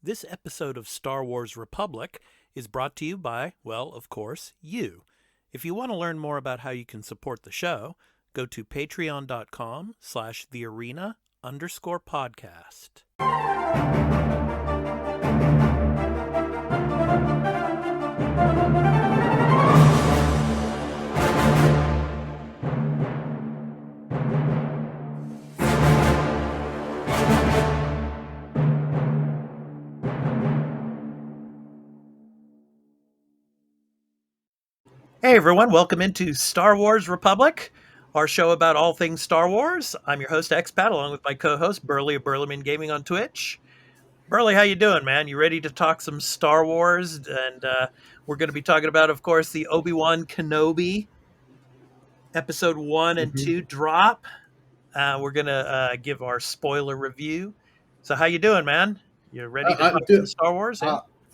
This episode of Star Wars Republic is brought to you by, well, of course, you. If you want to learn more about how you can support the show, go to patreon.com/thearena_podcast. Hey everyone, welcome into Star Wars Republic, our show about all things Star Wars. I'm your host Expat, along with my co-host Burly of Burlyman Gaming on Twitch. Burly, how you doing, man? You ready to talk some Star Wars? And we're going to be talking about, of course, the Obi-Wan Kenobi episode 1 and 2 drop. We're going to give our spoiler review. So how you doing, man? You ready to talk some Star Wars?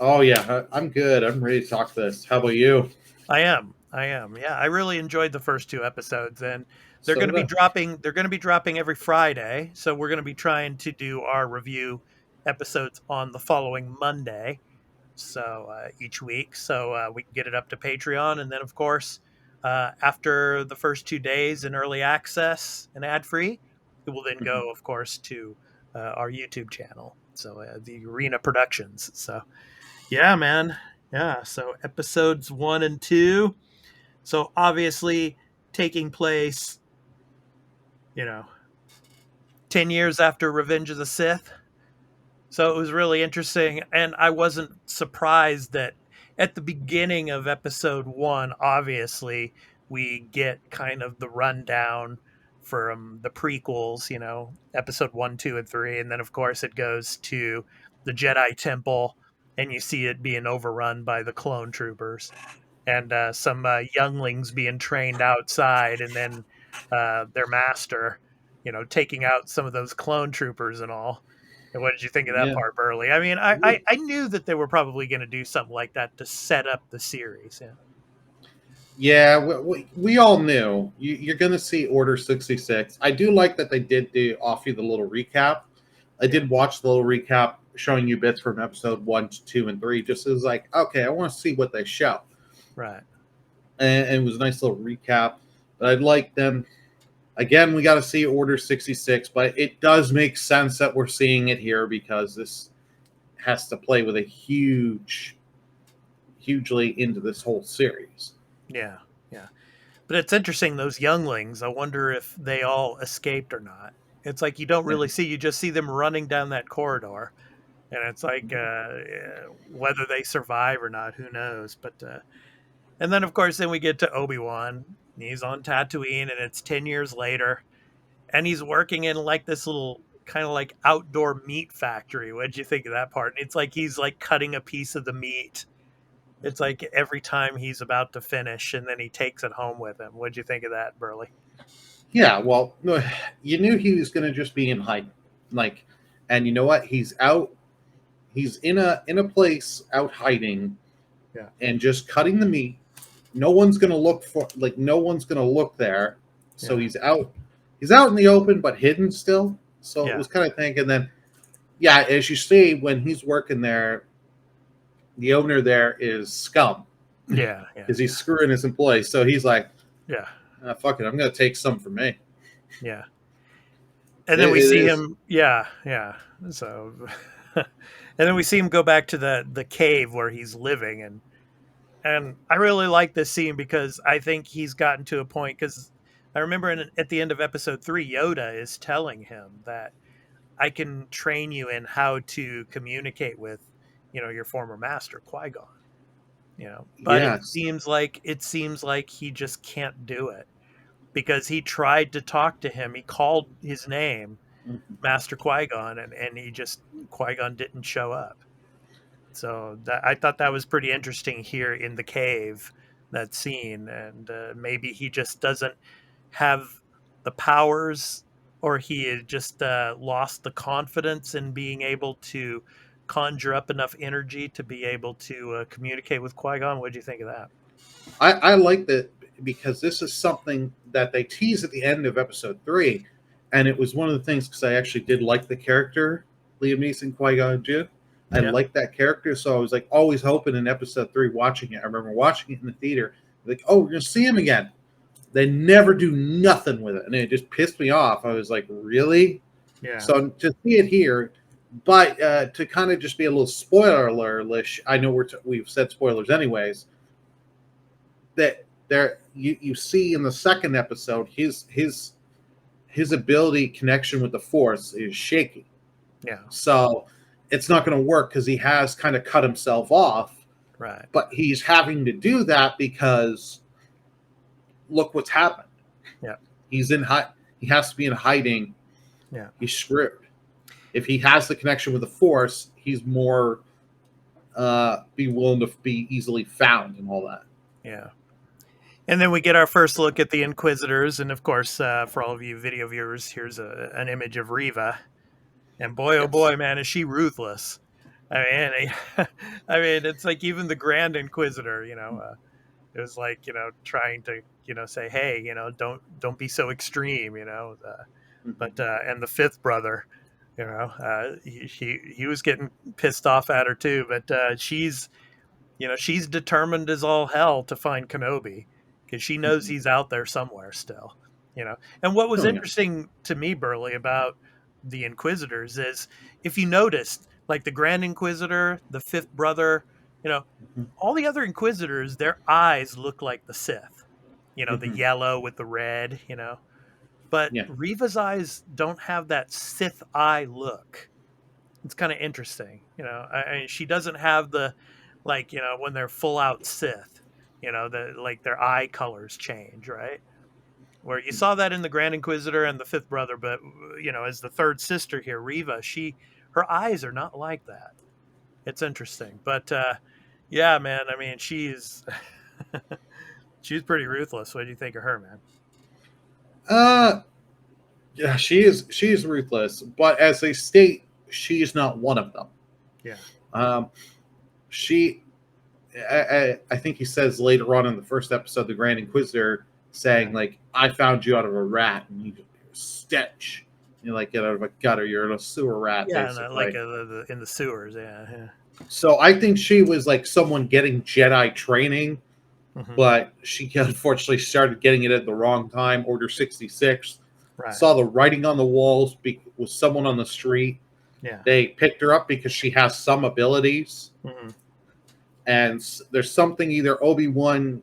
I'm good. I'm ready to talk this. How about you? I am. Yeah, I really enjoyed the first two episodes, and they're going to be dropping. They're going to be dropping every Friday, so we're going to be trying to do our review episodes on the following Monday. So each week, so we can get it up to Patreon, and then of course, after the first 2 days in early access and ad free, it will then go, of course, to our YouTube channel. So the Arena Productions. So yeah, man. Yeah. So episodes 1 and 2. So obviously taking place, 10 years after Revenge of the Sith. So it was really interesting. And I wasn't surprised that at the beginning of episode 1, obviously, we get kind of the rundown from the prequels, episode 1, 2, and 3. And then, of course, it goes to the Jedi Temple, and you see it being overrun by the clone troopers and some younglings being trained outside, and then their master, taking out some of those clone troopers and all. And what did you think of that part, Burly? I mean, I knew that they were probably going to do something like that to set up the series. Yeah, we all knew. You're going to see Order 66. I do like that they did offer you the little recap. I did watch the little recap showing you bits from episode 1, 2, and 3, just as like, okay, I want to see what they show. Right. And it was a nice little recap. But I'd like them. Again, we got to see Order 66, but it does make sense that we're seeing it here because this has to play with a hugely into this whole series. Yeah. But it's interesting, those younglings, I wonder if they all escaped or not. It's like you don't really see, you just see them running down that corridor. And it's like whether they survive or not, who knows. But and then, of course, then we get to Obi-Wan. He's on Tatooine, and it's 10 years later. And he's working in like this little kind of like outdoor meat factory. What'd you think of that part? And it's like he's like cutting a piece of the meat. It's like every time he's about to finish, and then he takes it home with him. What'd you think of that, Burly? Yeah, well, you knew he was going to just be in hiding. And you know what? He's out. He's in a place out hiding, and just cutting the meat. No one's going to look there. So he's out. He's out in the open, but hidden still. So it was kind of thinking. Then, as you see, when he's working there, the owner there is scum. Yeah. Because he's screwing his employees. So he's like, fuck it, I'm going to take some for me. Yeah. And then we see him. Yeah. So, and then we see him go back to the cave where he's living. And I really like this scene because I think he's gotten to a point, because I remember at the end of episode 3, Yoda is telling him that I can train you in how to communicate with, your former master, Qui-Gon. But it seems like he just can't do it, because he tried to talk to him. He called his name, Master Qui-Gon, and Qui-Gon didn't show up. So I thought that was pretty interesting here in the cave, that scene. And maybe he just doesn't have the powers, or he had just lost the confidence in being able to conjure up enough energy to be able to communicate with Qui-Gon. What did you think of that? I like that, because this is something that they tease at the end of episode 3. And it was one of the things, because I actually did like the character Liam Neeson, Qui-Gon Jinn. I Yeah. like that character, so I was like always hoping in episode 3 watching it. I remember watching it in the theater, like, oh, we're gonna see him again. They never do nothing with it, and it just pissed me off. I was like, really? Yeah. So to see it here, but to kind of just be a little spoiler-ish, I know we've said spoilers anyways. That there, you see in the second episode, his ability connection with the Force is shaky. Yeah. So it's not going to work because he has kind of cut himself off. Right. But he's having to do that because look what's happened. Yeah. He's in he has to be in hiding. Yeah. He's screwed. If he has the connection with the Force, he's more be willing to be easily found and all that. Yeah. And then we get our first look at the Inquisitors, and of course, for all of you video viewers, here's an image of Riva. And boy, oh boy, man, is she ruthless! I mean, I mean, it's like even the Grand Inquisitor, it was like trying to say, hey, don't be so extreme, But and the fifth brother, he was getting pissed off at her too, but she's she's determined as all hell to find Kenobi because she knows he's out there somewhere still. And what was interesting to me, Burly, about the Inquisitors is if you noticed, like the Grand Inquisitor, the fifth brother, all the other Inquisitors, their eyes look like the Sith. The yellow with the red. But Riva's eyes don't have that Sith eye look. It's kind of interesting. She doesn't have the when they're full out Sith, their eye colors change, right? Where you saw that in the Grand Inquisitor and the fifth brother, but as the third sister here, Riva, her eyes are not like that. It's interesting, but yeah, man. I mean, she's she's pretty ruthless. What do you think of her, man? Yeah, she is ruthless, but as they state, she is not one of them. Yeah. She, I think he says later on in the first episode, the Grand Inquisitor saying like, "I found you out of a rat, and you're a stench. You're like get out of a gutter. You're in a sewer rat." Yeah, basically. in the sewers. Yeah. So I think she was like someone getting Jedi training, but she unfortunately started getting it at the wrong time. Order 66. Right. Saw the writing on the walls with someone on the street. Yeah. They picked her up because she has some abilities. And there's something either Obi-Wan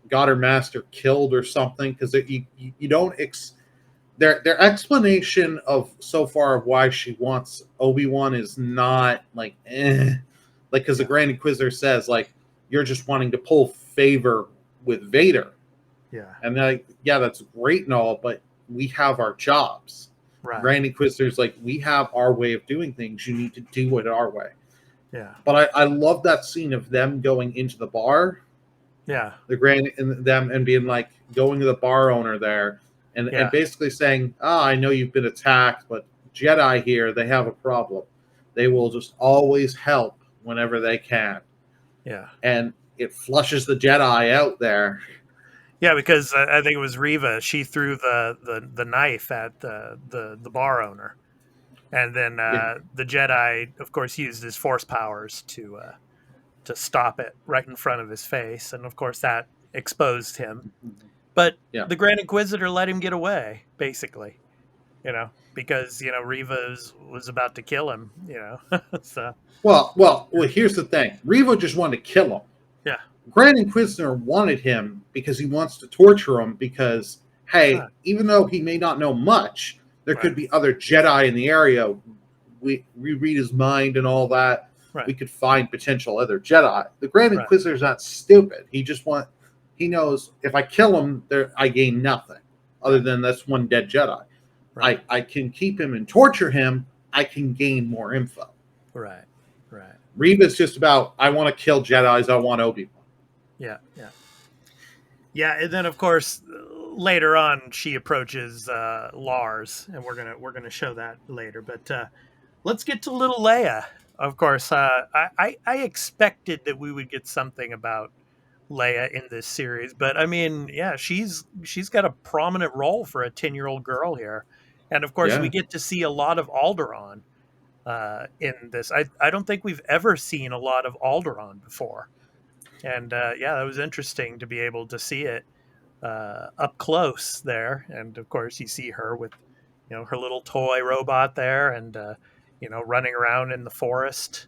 got her master killed or something because you don't their explanation of so far of why she wants Obi-Wan is not like because the Grand Inquisitor says like you're just wanting to pull favor with Vader. Yeah. And they're like, yeah, that's great and all, but we have our jobs. Right. Grand Inquisitor's like, we have our way of doing things. You need to do it our way. Yeah. But I love that scene of them going into the bar. Yeah. The Grand and them and being like going to the bar owner there and basically saying, I know you've been attacked, but Jedi here, they have a problem. They will just always help whenever they can. Yeah. And it flushes the Jedi out there. Yeah, because I think it was Riva. She threw the knife at the bar owner, and then the Jedi, of course, used his Force powers to stop it right in front of his face, and of course that exposed him. But the Grand Inquisitor let him get away, basically, because Riva was about to kill him, So well, here's the thing: Riva just wanted to kill him. Yeah. Grand Inquisitor wanted him because he wants to torture him because, hey, even though he may not know much, there could be other Jedi in the area. We read his mind and all that. Right. We could find potential other Jedi. The Grand Inquisitor's not stupid. He knows if I kill him, I gain nothing other than that's one dead Jedi. Right. I can keep him and torture him. I can gain more info. Right. Reva's just about, I want to kill Jedis. I want Obi-Wan. Yeah, and then of course later on she approaches Lars, and we're gonna show that later. But let's get to little Leia. Of course, I expected that we would get something about Leia in this series, but I mean, yeah, she's got a prominent role for a 10-year-old girl here, and of course we get to see a lot of Alderaan. in this. I don't think we've ever seen a lot of Alderaan before, and yeah, that was interesting to be able to see it up close there. And of course, you see her with her little toy robot there, and running around in the forest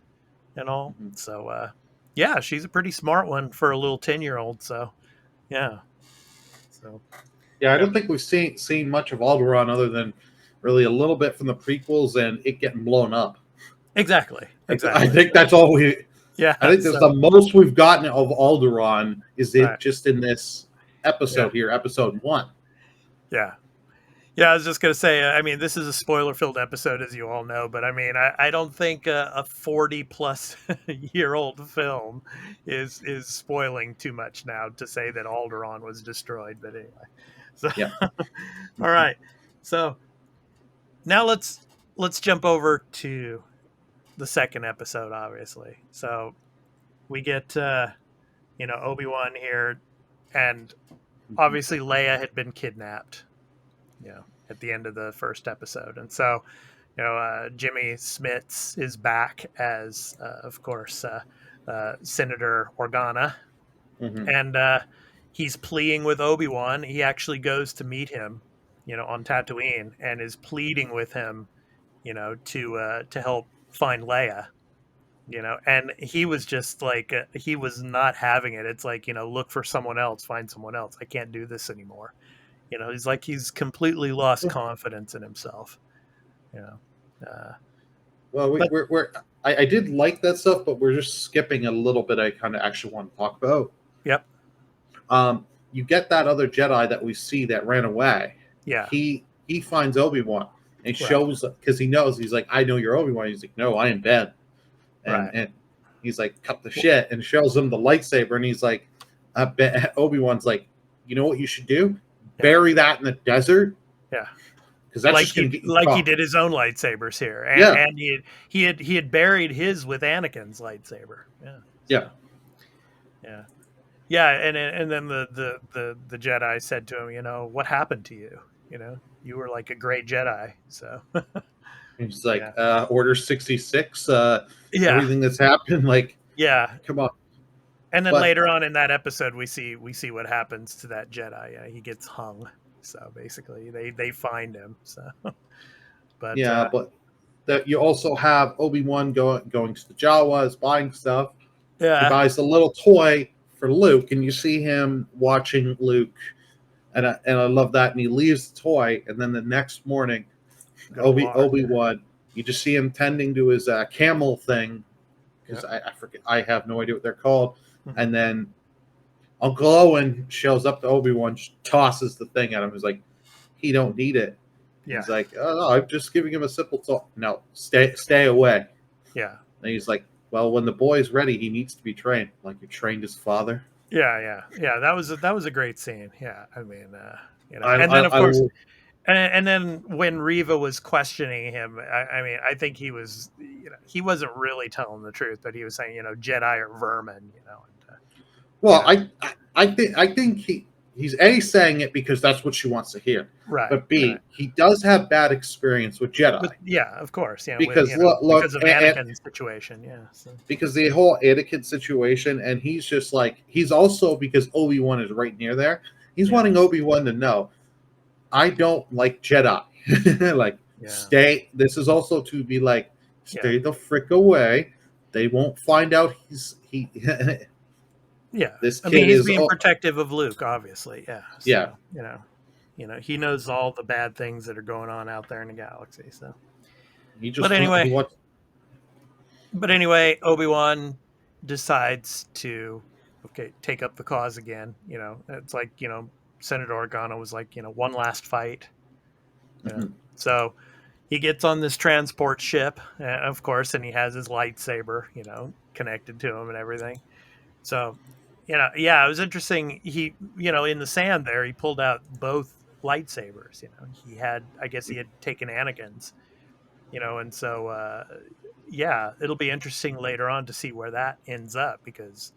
and all. Mhm. So yeah, she's a pretty smart one for a little 10-year-old. So yeah, so Yeah, I yeah, don't think we've seen much of Alderaan other than really a little bit from the prequels and it getting blown up. exactly, I exactly. think that's all we. I Yeah, think that's so the most we've gotten of Alderaan is it right, just in this yeah, episode here, episode 1. yeah. Yeah, I was just gonna say. I mean, this is a spoiler-filled episode, as you all know. But I mean, I don't think a 40-plus year old film is spoiling too much now to say that Alderaan was destroyed. But anyway, so Yeah. all right. So now let's jump over to the second episode, obviously. So we get Obi-Wan here, and obviously Leia had been kidnapped. At the end of the first episode, and so Jimmy Smits is back as, of course, Senator Organa, Hmm. and he's pleading with Obi-Wan. He actually goes to meet him, on Tatooine, and is pleading with him, to help find Leia. And he was just like, he was not having it. It's like, look for someone else, find someone else. I can't do this anymore. He's like, he's completely lost confidence in himself. You know, uh, Well, but I did like that stuff, but we're just skipping a little bit. I kind of actually want to talk about. yep, You get that other Jedi that we see that ran away. yeah, He finds Obi-Wan and right, shows because he knows he's like, I know you're Obi-Wan. He's like, no, I am Ben. right. And he's like, cut the shit, and shows him the lightsaber, and he's like, Obi-Wan's like, you know what you should do? Yeah, Bury that in the desert yeah. because that's just gonna get you Like he caught. did his own lightsabers here, Yeah, and he had buried his with Anakin's lightsaber. Yeah, yeah. so yeah, yeah, and then the Jedi said to him, what happened to you? You were like a great Jedi. So He's like, yeah, Order 66, yeah, everything that's happened, like, yeah. come on. And then But later on in that episode, we see what happens to that Jedi. He gets hung. So basically, they find him. So, but yeah, but that you also have Obi-Wan going to the Jawas, buying stuff. He yeah, buys a little toy for Luke, and you see him watching Luke, and I love that. And he leaves the toy, and then the next morning, go to war. Obi-Wan, you just see him tending to his camel thing, Yeah, because I forget, I have no idea what they're called. hmm, And then Uncle Owen shows up to Obi-Wan, tosses the thing at him. He's like, he don't need it. yeah, He's like, oh, no, I'm just giving him a simple talk. No, stay away. yeah, And he's like, well, when the boy's ready, he needs to be trained. Like you trained his father. yeah, yeah, yeah. That was a great scene. Yeah, I mean, I, and then of I, I course, and then when Riva was questioning him, I mean, I think he wasn't really telling the truth, but he was saying, Jedi are vermin, and, you well, know, I think he's A, saying it because that's what she wants to hear. right, But B, right. he does have bad experience with Jedi. Yeah, of course, yeah, with, Because look, because of Anakin's situation, yeah. So because the whole Anakin situation, and he's just like, he's also, because Obi-Wan is right near there, he's yeah, wanting Obi-Wan to know, I don't like Jedi. Like, yeah, stay. This is also to be like, yeah, stay the frick away. They won't find out he. yeah. This I mean, kid he's is. being protective of Luke, obviously, yeah. Yeah, So he knows all the bad things that are going on out there in the galaxy. So, he but just he anyway, wants. Obi-Wan decides to take up the cause again. It's like Senator Organa was like one last fight. Mhm. So he gets on this transport ship, of course, and he has his lightsaber, connected to him and everything. So, yeah, it was interesting. He, in the sand there, he pulled out both lightsabers. I guess he had taken Anakin's, and so, yeah, it'll be interesting later on to see where that ends up because,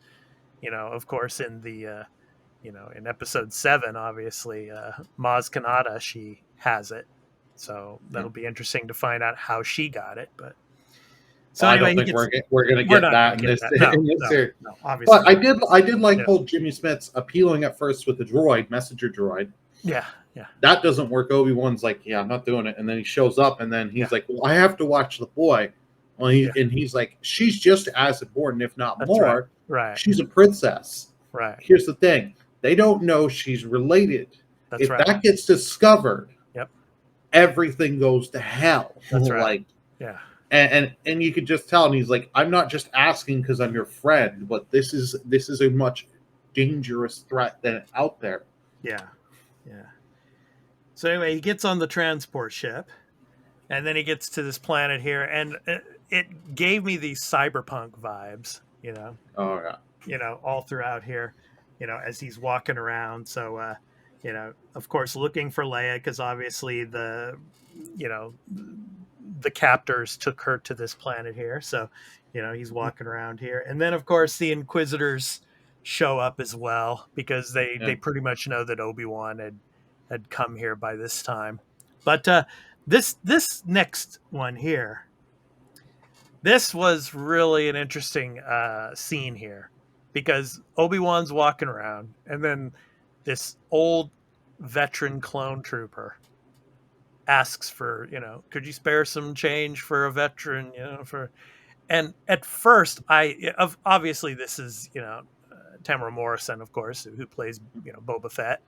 of course, in the, in episode 7, obviously, Maz Kanata, she has it. So Yeah. that'll be interesting to find out how she got it. But So I anyway, don't he think gets. we're gonna We're get not going that to get that. No, in this no, series. no. Obviously, But I did like yeah. whole Jimmy Smith's appealing at first with the droid, messenger droid. Yeah, yeah, That doesn't work. Obi-Wan's like, yeah, I'm not doing it. And then he shows up and then he's yeah, like, well, I have to watch the boy. Well, yeah. and he's like, she's just as important, if not That's right. more. Right, She's a princess. right. Here's the thing. They don't know she's related. That's If right. that gets discovered, Yep. everything goes to hell. That's right. Like, Yeah. and you could just tell, and he's like, I'm not just asking because I'm your friend, but this is a much dangerous threat than out there. Yeah. Yeah. So anyway, he gets on the transport ship, and then he gets to this planet here, and it gave me these cyberpunk vibes, Oh yeah. all throughout here, as he's walking around. So, of course, looking for Leia, because obviously you know, the captors took her to this planet here. So, he's walking around here. And then, of course, the Inquisitors show up as well, because they pretty much know that Obi-Wan had come here by this time. But this next one here, this was really an interesting scene here, because Obi-Wan's walking around, and then this old veteran clone trooper asks for, could you spare some change for a veteran, and at first obviously this is, Tamara Morrison, of course, who plays, Boba Fett.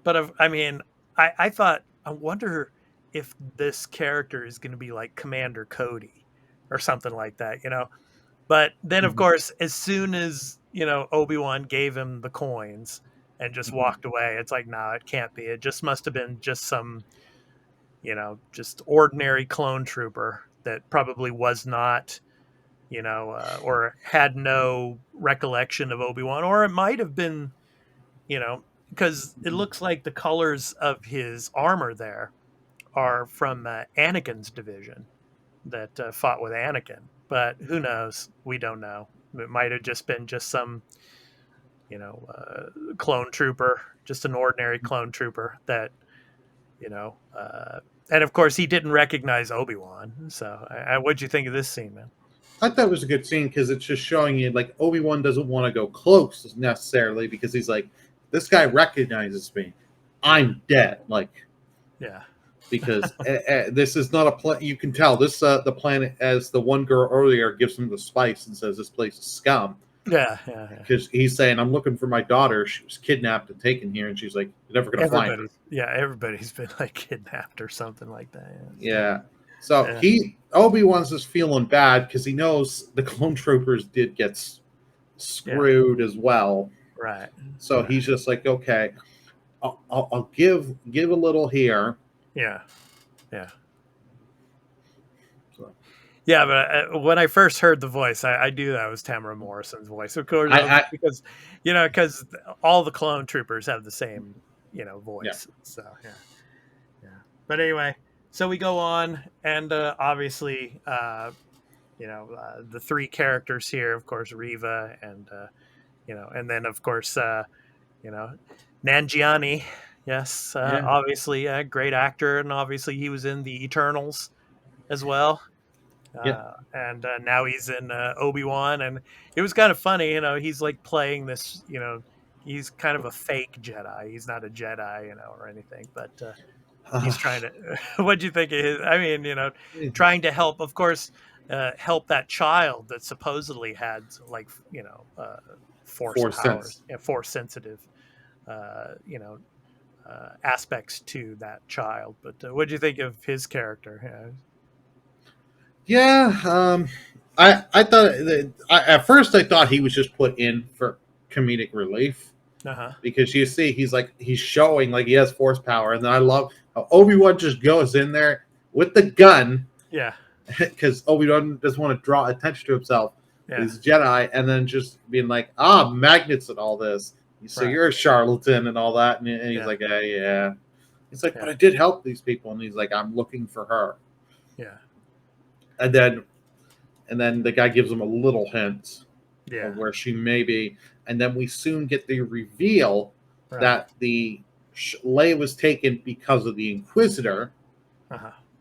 But I mean, I thought, I wonder if this character is going to be like Commander Cody or something like that, But then, of course, as soon as, Obi-Wan gave him the coins and just walked away, it's like, no, it can't be. It just must have been just some, just ordinary clone trooper that probably was not, or had no recollection of Obi-Wan. Or it might have been, because it looks like the colors of his armor there are from Anakin's division that fought with Anakin. But who knows? We don't know. It might have just been just some, clone trooper, just an ordinary clone trooper that, and of course he didn't recognize Obi-Wan. So, what'd you think of this scene, man? I thought it was a good scene because it's just showing you like Obi-Wan doesn't want to go close necessarily because he's like, this guy recognizes me, I'm dead. Like, Yeah, because this is not a planet. You can tell this the planet, as the one girl earlier gives him the spice and says this place is scum. yeah. Because he's saying, I'm looking for my daughter. She was kidnapped and taken here, and she's like, you're never gonna find her. Yeah, everybody's been like kidnapped or something like that. Yeah. So Obi-Wan's just feeling bad because he knows the clone troopers did get screwed as well. Right. So he's just like, okay, I'll give a little here. Yeah. Yeah, but when I first heard the voice, I knew that was Tamara Morrison's voice, of course, because all the clone troopers have the same voice. Yeah. So yeah. But anyway, so we go on, and obviously, the three characters here, of course, Riva, and and then of course, Nanjiani. Yes, obviously a great actor, and obviously he was in the Eternals as well. And now he's in Obi-Wan, and it was kind of funny, he's like playing this, he's kind of a fake Jedi. He's not a Jedi, or anything, but he's trying to, what'd you think of his, I mean, trying to help, of course, help that child that supposedly had like, force powers, force sensitive, aspects to that child. But what'd you think of his character? Yeah, I thought at first I thought he was just put in for comedic relief because you see he's showing like he has force power, and then I love how Obi-Wan just goes in there with the gun, because Obi-Wan doesn't want to draw attention to himself. He's a Jedi, and then just being like, magnets and all this. So you're a charlatan and all that, and he's like, yeah. He's like, but I did help these people, and he's like, I'm looking for her. Yeah. And then the guy gives him a little hint of where she may be, and then we soon get the reveal that the Leia was taken because of the Inquisitor,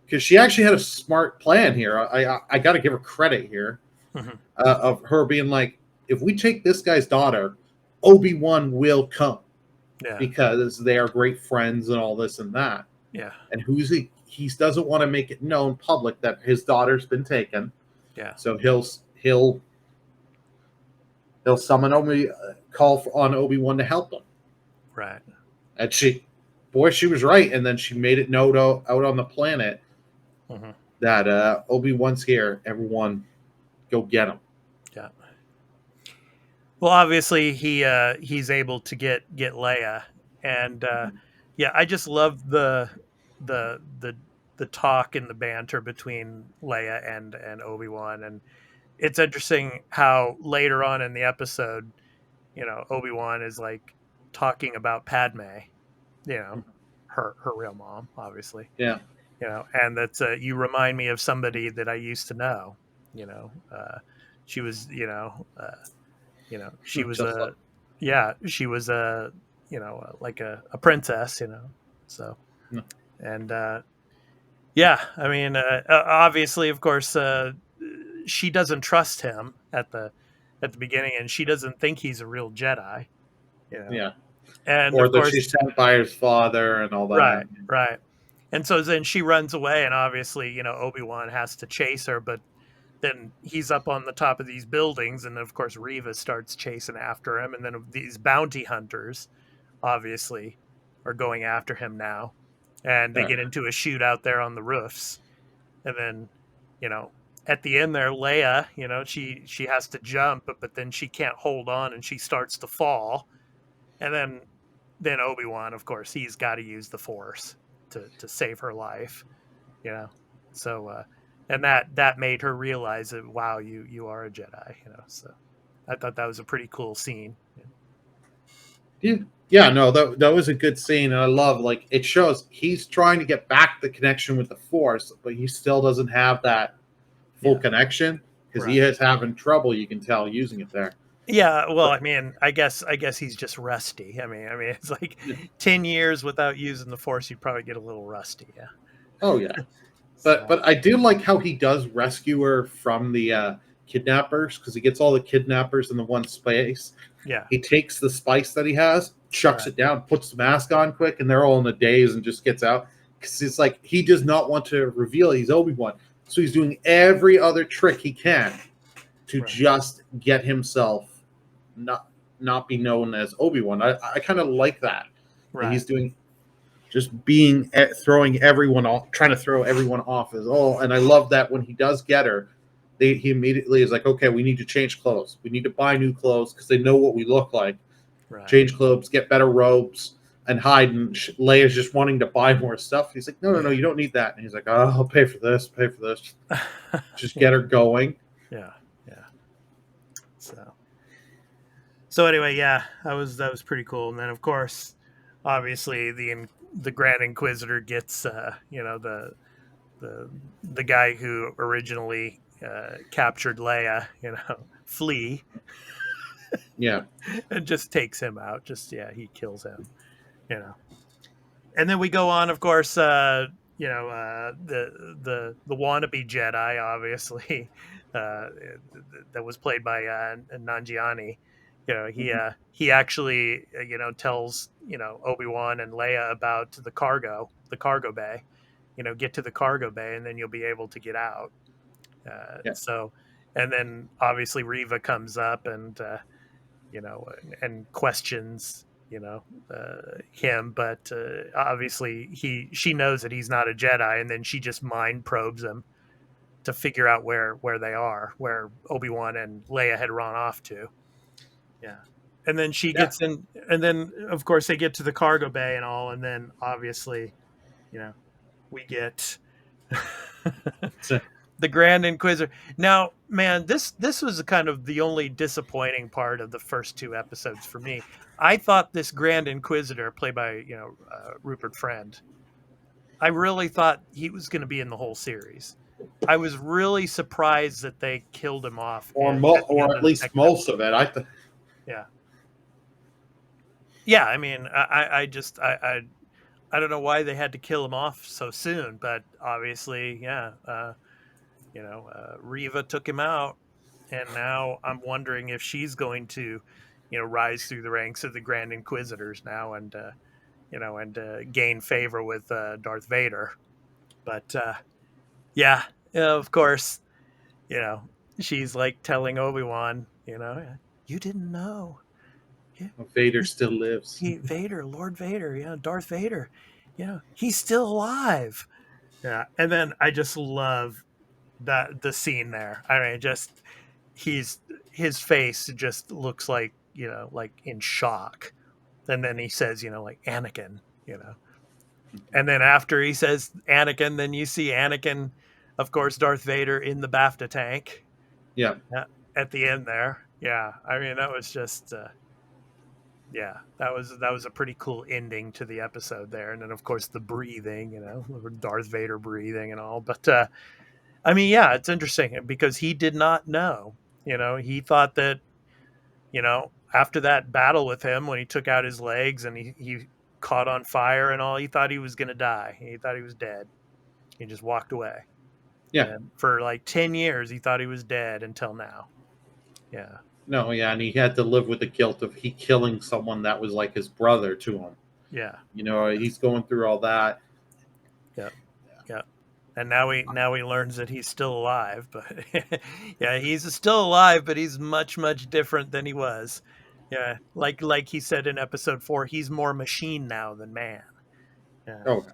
because she actually had a smart plan here. I got to give her credit here of her being like, if we take this guy's daughter, Obi-Wan will come because they are great friends and all this and that. Yeah. And who's he? He doesn't want to make it known public that his daughter's been taken. Yeah. So he'll summon call on Obi-Wan to help him. Right. And she was right. And then she made it known out on the planet that Obi-Wan's here. Everyone, go get him. Yeah. Well, obviously he's able to get Leia, and yeah, I just love the talk and the banter between Leia and Obi-Wan, and it's interesting how later on in the episode, Obi-Wan is like talking about Padme, her real mom, obviously. Yeah. And that's you remind me of somebody that I used to know. She was, she was she was like a princess, So, and yeah, I mean, obviously, of course, she doesn't trust him at the beginning, and she doesn't think he's a real Jedi. Yeah. And or of that course, she's sent by his father and all that. Right. And so then she runs away, and obviously, Obi-Wan has to chase her, but then he's up on the top of these buildings, and of course Reva starts chasing after him, and then these bounty hunters obviously are going after him now, and they get into a shootout there on the roofs, and then at the end there, Leia, she has to jump, but then she can't hold on, and she starts to fall, and then Obi-Wan, of course, he's got to use the Force to save her life, so and that made her realize that, wow, you are a Jedi, So I thought that was a pretty cool scene. Yeah, no, that was a good scene, and I love, like, it shows he's trying to get back the connection with the Force, but he still doesn't have that full connection because he is having trouble. You can tell using it there. Yeah, well, I mean, I guess he's just rusty. I mean, it's like 10 years without using the Force, you'd probably get a little rusty. Yeah. Oh yeah. But I do like how he does rescue her from the kidnappers, because he gets all the kidnappers in the one space. Yeah. He takes the spice that he has, chucks it down, puts the mask on quick, and they're all in a daze and just gets out. Because it's like he does not want to reveal he's Obi-Wan. So he's doing every other trick he can to just get himself not be known as Obi-Wan. I kind of like that. Right. He's doing just throwing everyone off, trying to throw everyone off as all. And I love that when he does get her, he immediately is like, okay, we need to change clothes. We need to buy new clothes because they know what we look like. Right. Change clothes, get better robes, and hide. And Leia's just wanting to buy more stuff. He's like, no, you don't need that. And he's like, oh, I'll pay for this. Just get her going. Yeah. So anyway, yeah, that was pretty cool. And then, of course, obviously the Grand Inquisitor gets the guy who originally captured Leia, flee. Yeah. And just takes him out. He kills him. And then we go on, of course, the wannabe Jedi, obviously, that was played by Nanjiani. He actually tells Obi-Wan and Leia about the cargo bay. Get to the cargo bay, and then you'll be able to get out. So, and then obviously Reva comes up and and questions him, but obviously she knows that he's not a Jedi, and then she just mind probes him to figure out where they are, where Obi-Wan and Leia had run off to. Yeah. And then she gets in, and then of course they get to the cargo bay and all, and then obviously, we get the Grand Inquisitor. Now, man, this was kind of the only disappointing part of the first two episodes for me. I thought this Grand Inquisitor, played by Rupert Friend, I really thought he was going to be in the whole series. I was really surprised that they killed him off, or at least most of it. Yeah. I mean, I I don't know why they had to kill him off so soon, but obviously, Riva took him out, and now I'm wondering if she's going to, rise through the ranks of the Grand Inquisitors now, and gain favor with Darth Vader. But yeah, of course, you know, she's like telling Obi-Wan, you didn't know. Yeah, Vader still lives. Vader, Lord Vader, Darth Vader, he's still alive. Yeah, and then I just love that the scene there. I mean, just he's his face just looks like like in shock, and then he says, like Anakin, and then after he says Anakin, then you see Anakin, of course, Darth Vader in the BAFTA tank. Yeah. At the end there. Yeah, I mean that was just that was a pretty cool ending to the episode there, and then of course the breathing, Darth Vader breathing and all. But I mean, yeah, it's interesting because he did not know. He thought that after that battle with him when he took out his legs and he caught on fire and all, he thought he was going to die. He thought he was dead. He just walked away. Yeah. And for like 10 years, he thought he was dead until now. Yeah. No, yeah, and he had to live with the guilt of he killing someone that was like his brother to him. Yeah. He's going through all that. Yeah. Yeah. And now he learns that he's still alive, but yeah, he's still alive, but he's much, much different than he was. Yeah. Like he said in episode 4, he's more machine now than man. Yeah. Okay.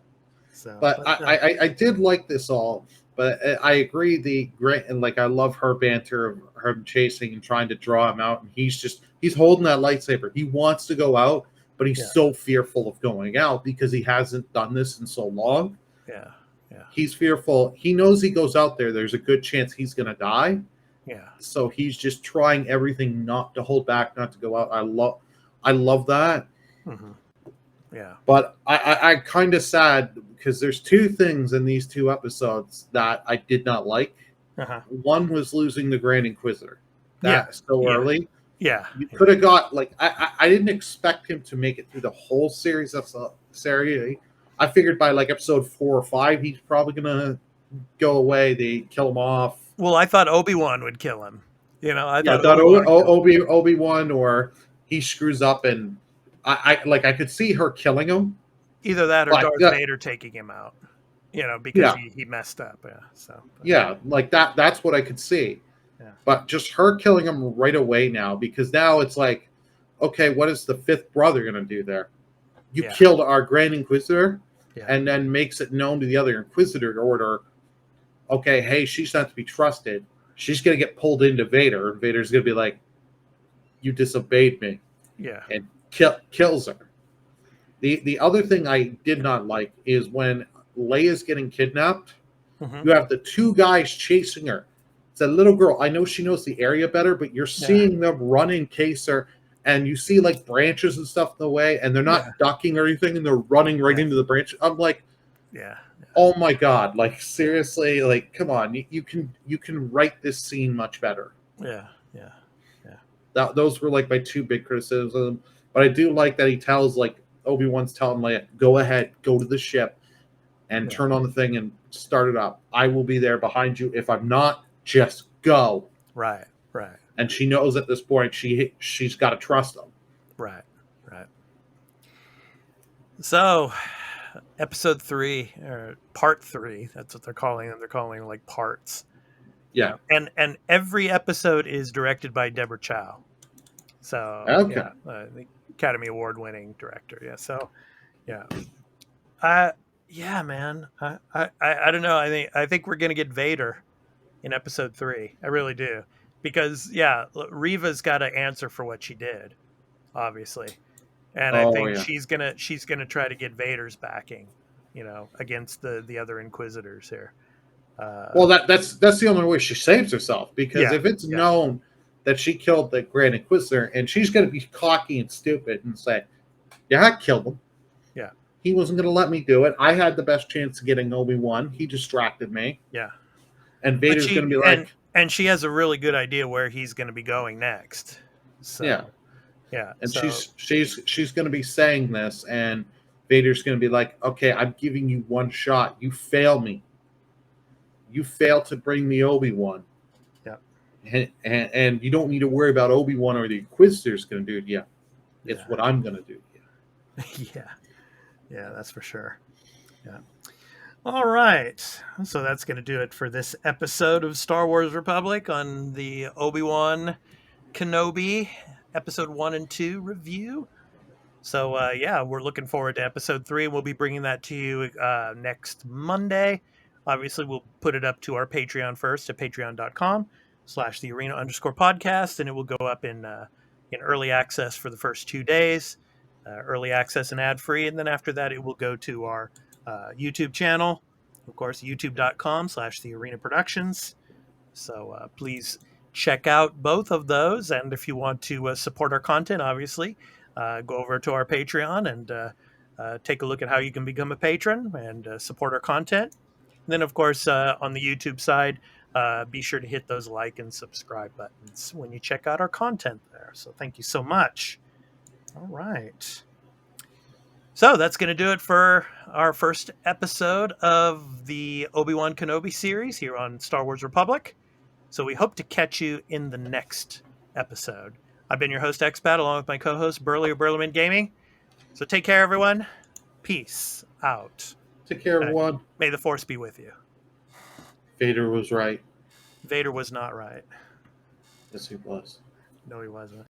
So, But I did like this all, but I agree the great, and like I love her banter of her chasing and trying to draw him out, and he's holding that lightsaber. He wants to go out, but he's so fearful of going out because he hasn't done this in so long. Yeah. Yeah. He's fearful. He knows he goes out there's a good chance he's gonna die. Yeah. So he's just trying everything not to hold back, not to go out. I love that. Mm-hmm. Yeah. But I kind of sad because there's two things in these two episodes that I did not like. Uh-huh. One was losing the Grand Inquisitor. So early. Yeah. You could have got I didn't expect him to make it through the whole series of series. I figured by like episode 4 or 5 he's probably gonna go away. They kill him off. Well, I thought Obi-Wan would kill him. I thought Obi-Wan or he screws up and I could see her killing him. Either that or Darth Vader taking him out. Because he messed up. Yeah. So. Like that. That's what I could see. Yeah. But just her killing him right away now, because now it's like, okay, what is the fifth brother going to do there? You killed our Grand Inquisitor, and then makes it known to the other Inquisitor order. Okay, hey, she's not to be trusted. She's going to get pulled into Vader. Vader's going to be like, you disobeyed me. Yeah. And kills her. The other thing I did not like is when Leia's getting kidnapped, you have the two guys chasing her. It's a little girl. I know she knows the area better, but you're seeing them run and chase her, and you see like branches and stuff in the way, and they're not ducking or anything, and they're running right into the branch. I'm like, oh my God, like seriously, like come on, you can write this scene much better. Yeah. Those were like my two big criticisms, but I do like that he tells like Obi-Wan's telling Leia, go ahead, go to the ship and turn on the thing and start it up. I will be there behind you. If I'm not, just go. Right. And she knows at this point she's got to trust him. Right. So, episode 3 or part 3, that's what they're calling them. They're calling them like parts. Yeah. And every episode is directed by Deborah Chow. So, the Academy Award winning director. Yeah. So, yeah. Man. I don't know. I think we're going to get Vader in episode 3. I really do. Because Riva's got to answer for what she did, obviously. And I think she's gonna try to get Vader's backing, against the other Inquisitors here. Well, that's the only way she saves herself, because if it's known that she killed the Grand Inquisitor, and she's going to be cocky and stupid and say, I killed him. Yeah. He wasn't going to let me do it. I had the best chance of getting Obi-Wan. He distracted me. Yeah. And Vader's going to be like... And she has a really good idea where he's going to be going next. So, yeah. And she's going to be saying this, and Vader's going to be like, okay, I'm giving you one shot. You fail me. You fail to bring me Obi-Wan. Yeah. And you don't need to worry about Obi-Wan or the Inquisitors going to do it. Yeah. It's what I'm going to do. Yeah. Yeah, that's for sure. Yeah. All right. So that's going to do it for this episode of Star Wars Republic on the Obi-Wan Kenobi episode 1 and 2 review. So, yeah, we're looking forward to episode 3. We'll be bringing that to you next Monday. Obviously, we'll put it up to our Patreon first at patreon.com/thearena_podcast, and it will go up in early access for the first 2 days, early access and ad-free. And then after that, it will go to our YouTube channel, of course, youtube.com/thearenaproductions. So please check out both of those. And if you want to support our content, obviously, go over to our Patreon and take a look at how you can become a patron and support our content. And then, of course, on the YouTube side, be sure to hit those like and subscribe buttons when you check out our content there. So thank you so much. All right. So that's going to do it for our first episode of the Obi-Wan Kenobi series here on Star Wars Republic. So we hope to catch you in the next episode. I've been your host, Expat, along with my co-host, Burly of Burlyman Gaming. So take care, everyone. Peace out. Take care, everyone. May the Force be with you. Vader was right. Vader was not right. Yes, he was. No, he wasn't.